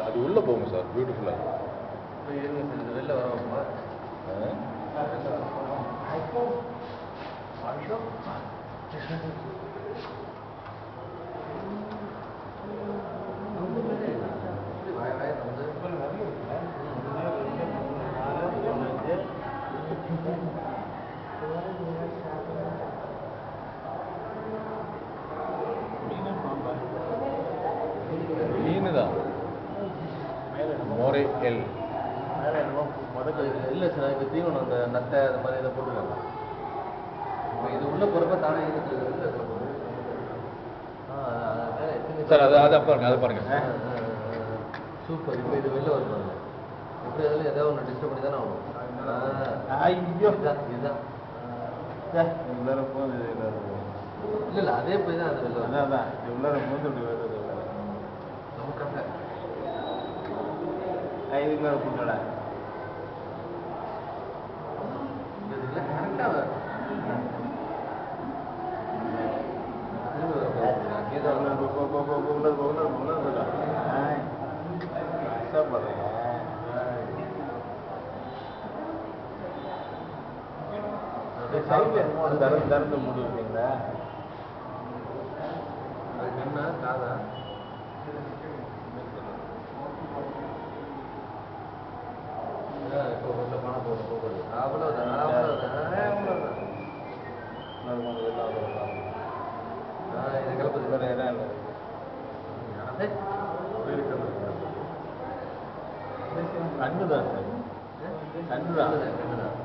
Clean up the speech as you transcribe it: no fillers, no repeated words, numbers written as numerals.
அது உள்ள போகும் சார், பியூட்டிஃபுல்லா இருங்க சார், இது வெளில வரோம்மா. மீன் தான் மோரே எல் இல்லை சார், இப்போ தீவனம் அந்த நத்தை அந்த மாதிரி இதை போட்டுருக்காங்க. இப்போ இது உள்ள போகிறப்ப தானே இருக்குது சார். அது பாருங்க, அதை பாருங்க. சூப்பர். இப்போ இது வெளில வரும் பாருங்க. எப்படி அதில் ஏதாவது ஒன்று டிஸ்டர்ப் பண்ணி தானே ஆகும். ஐயோ இதுதான் உள்ளார போகுது. இல்லை இல்லை, அதே போய் தான் அது வெளில வரும். அதான் உள்ளார போகுது, அப்படி வருது. நமக்காக இதுக்கு மேலே போட்டோட இதில் கரெக்டாக திறந்து மூடி இருக்கீங்களா? அதுக்கு என்ன காதா இப்போ கொஞ்சம் பணம் போகுது. அவ்வளோதான் இது கிளப்பது வேறு இடம் இல்லை. கண்ணுதான் சார், கண்ணுதான்.